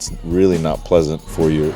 it's really not pleasant for your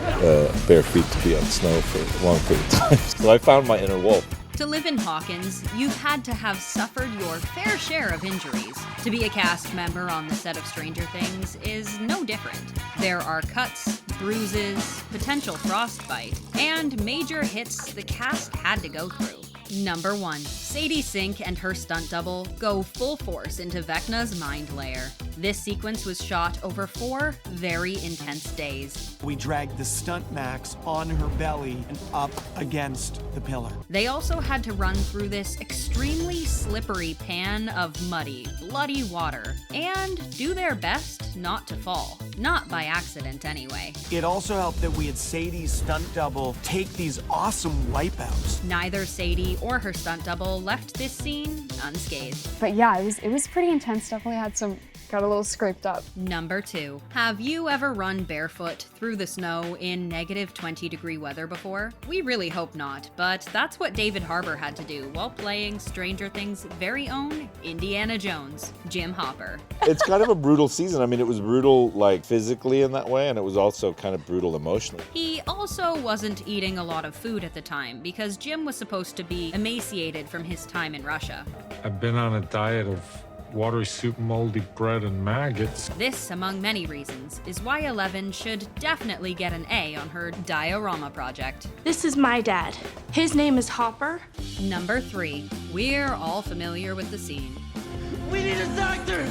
bare feet to be on snow for a long period of time. So I found my inner wolf. To live in Hawkins, you've had to have suffered your fair share of injuries. To be a cast member on the set of Stranger Things is no different. There are cuts, bruises, potential frostbite, and major hits the cast had to go through. Number 1. Sadie Sink and her stunt double go full force into Vecna's mind layer. This sequence was shot over 4 very intense days. We dragged the stunt max on her belly and up against the pillar. They also had to run through this extremely slippery pan of muddy, bloody water and do their best not to fall. Not by accident, anyway. It also helped that we had Sadie's stunt double take these awesome wipeouts. Neither Sadie or her stunt double left this scene unscathed. But yeah, it was pretty intense. Definitely got a little scraped up. Number 2. Have you ever run barefoot through the snow in negative 20-degree weather before? We really hope not, but that's what David Harbour had to do while playing Stranger Things' very own Indiana Jones, Jim Hopper. It's kind of a brutal season. I mean, it was brutal, like, physically in that way, and it was also kind of brutal emotionally. He also wasn't eating a lot of food at the time because Jim was supposed to be emaciated from his time in Russia. I've been on a diet of watery soup, moldy bread, and maggots. This, among many reasons, is why Eleven should definitely get an A on her diorama project. This is my dad. His name is Hopper. Number 3. We're all familiar with the scene. We need a doctor!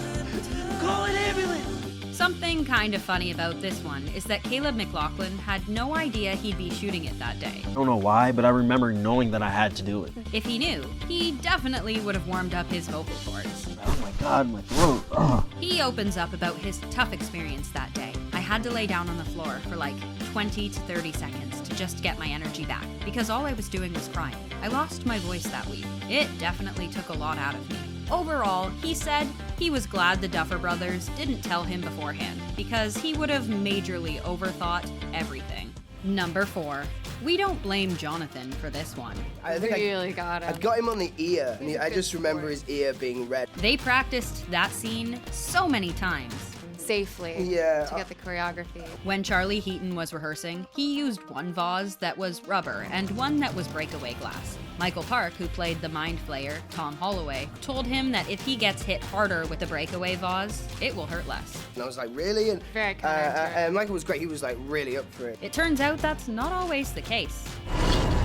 Call an ambulance! Something kind of funny about this one is that Caleb McLaughlin had no idea he'd be shooting it that day. I don't know why, but I remember knowing that I had to do it. If he knew, he definitely would have warmed up his vocal cords. Oh my God, my throat. Ugh. He opens up about his tough experience that day. I had to lay down on the floor for like 20 to 30 seconds to just get my energy back, because all I was doing was crying. I lost my voice that week. It definitely took a lot out of me. Overall, he said he was glad the Duffer Brothers didn't tell him beforehand, because he would have majorly overthought everything. Number 4. We don't blame Jonathan for this one. I think Really got him. I got him on the ear, and I just remember his ear being red. They practiced that scene so many times. Safely. Yeah. To get the choreography. When Charlie Heaton was rehearsing, he used one vase that was rubber and one that was breakaway glass. Michael Park, who played the Mind Flayer, Tom Holloway, told him that if he gets hit harder with a breakaway vase, it will hurt less. And I was like, really? And Very kind. Michael was great. He was like really up for it. It turns out that's not always the case.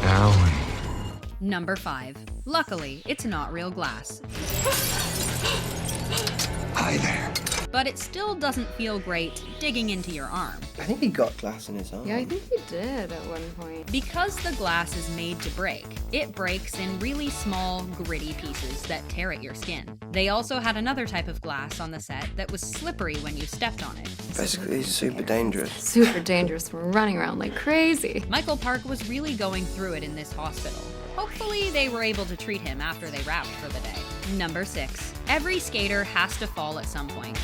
Owie. Number 5. Luckily, it's not real glass. Hi there. But it still doesn't feel great digging into your arm. I think he got glass in his arm. Yeah, I think he did at one point. Because the glass is made to break, it breaks in really small, gritty pieces that tear at your skin. They also had another type of glass on the set that was slippery when you stepped on it. Basically, he's super dangerous. Super dangerous. We're running around like crazy. Michael Park was really going through it in this hospital. Hopefully they were able to treat him after they wrapped for the day. Number 6. Every skater has to fall at some point.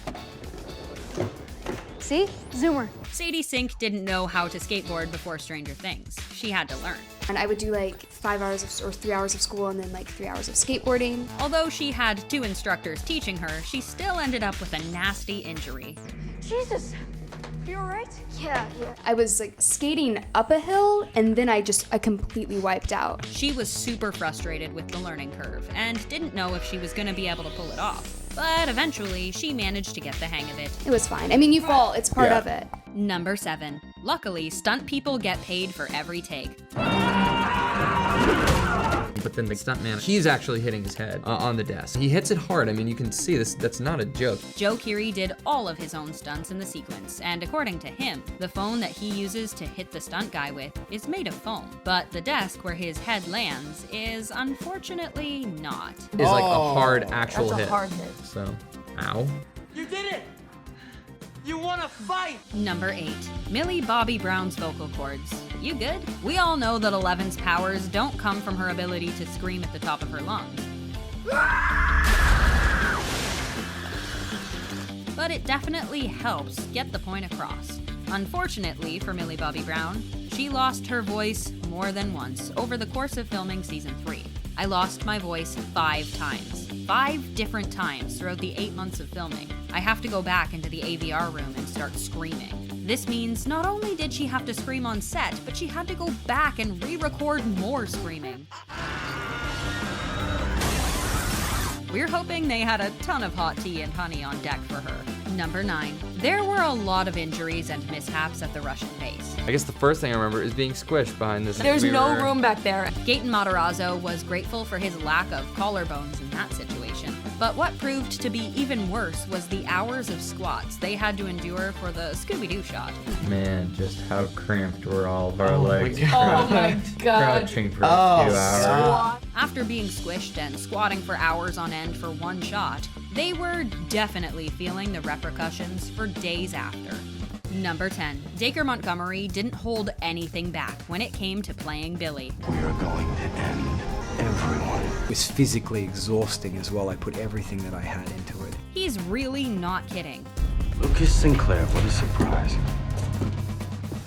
See? Zoomer. Sadie Sink didn't know how to skateboard before Stranger Things. She had to learn. And I would do like 5 hours or 3 hours of school and then like 3 hours of skateboarding. Although she had 2 instructors teaching her, she still ended up with a nasty injury. Jesus, you all right? Yeah. I was like skating up a hill and then I completely wiped out. She was super frustrated with the learning curve and didn't know if she was going to be able to pull it off. But eventually, she managed to get the hang of it. It was fine. I mean, you fall, it's part of it. Number 7. Luckily, stunt people get paid for every take. But then the stuntman, he's actually hitting his head on the desk. He hits it hard. I mean, you can see this, that's not a joke. Joe Keery did all of his own stunts in the sequence, and according to him, the phone that he uses to hit the stunt guy with is made of foam. But the desk where his head lands is unfortunately not. It's like a hard actual hit. That's a hard hit. So, ow. You did it! You wanna fight! Number 8. Millie Bobby Brown's vocal cords. You good? We all know that Eleven's powers don't come from her ability to scream at the top of her lungs. But it definitely helps get the point across. Unfortunately for Millie Bobby Brown, she lost her voice more than once over the course of filming season 3. I lost my voice 5 times. 5 different times throughout the 8 months of filming. I have to go back into the AVR room and start screaming. This means not only did she have to scream on set, but she had to go back and re-record more screaming. We're hoping they had a ton of hot tea and honey on deck for her. Number 9. There were a lot of injuries and mishaps at the Russian base. I guess the first thing I remember is being squished behind this. There's no room back there. Gaten Matarazzo was grateful for his lack of collarbones in that situation. But what proved to be even worse was the hours of squats they had to endure for the Scooby-Doo shot. Man, just how cramped were all of our legs. Oh my god. Crouching for a few hours. After being squished and squatting for hours on end for one shot, they were definitely feeling the repercussions for days after. Number 10. Dacre Montgomery didn't hold anything back when it came to playing Billy. We are going to end everyone. It was physically exhausting as well. I put everything that I had into it. He's really not kidding. Lucas Sinclair, what a surprise.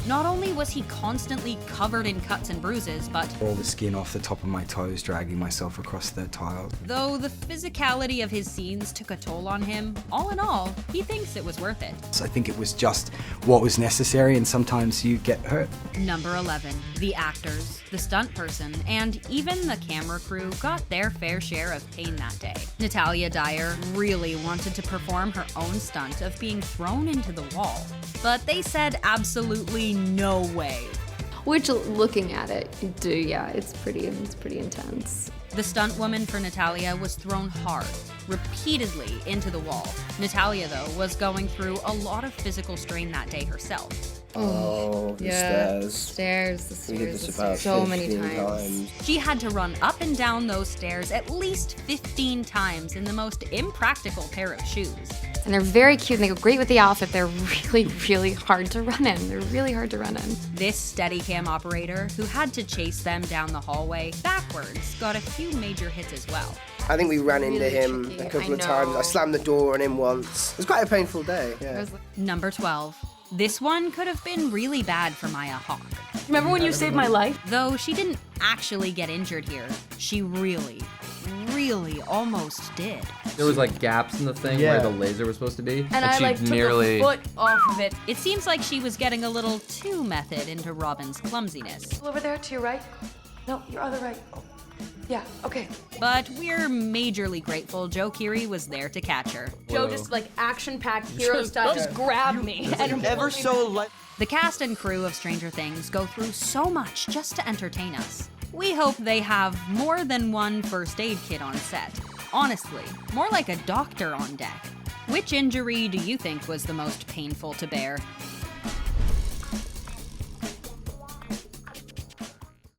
Not only was he constantly covered in cuts and bruises, but all the skin off the top of my toes, dragging myself across the tiles. Though the physicality of his scenes took a toll on him, all in all, he thinks it was worth it. So I think it was just what was necessary, and sometimes you get hurt. Number 11. The actors, the stunt person, and even the camera crew got their fair share of pain that day. Natalia Dyer really wanted to perform her own stunt of being thrown into the wall, but they said absolutely no way. Which, looking at it, it's pretty intense. The stunt woman for Natalia was thrown hard, repeatedly into the wall. Natalia, though, was going through a lot of physical strain that day herself. Oh, the stairs. We did this about so many 15 times. She had to run up and down those stairs at least 15 times in the most impractical pair of shoes. And they're very cute and they go great with the outfit. They're really, really hard to run in. This Steadicam operator, who had to chase them down the hallway backwards, got a few major hits as well. I think we ran into him a couple of times. I slammed the door on him once. It was quite a painful day, yeah. Number 12. This one could have been really bad for Maya Hawke. Remember when you saved my life? Though she didn't actually get injured here, she really almost did. There was like gaps in the thing where the laser was supposed to be. And I took a foot off of it. It seems like she was getting a little too method into Robin's clumsiness. Over there to your right? No, your other right. Yeah, okay. But we're majorly grateful Joe Keery was there to catch her. Joe just like action-packed hero style just grabbed me. And Ever so light. The cast and crew of Stranger Things go through so much just to entertain us. We hope they have more than one first aid kit on set. Honestly, more like a doctor on deck. Which injury do you think was the most painful to bear?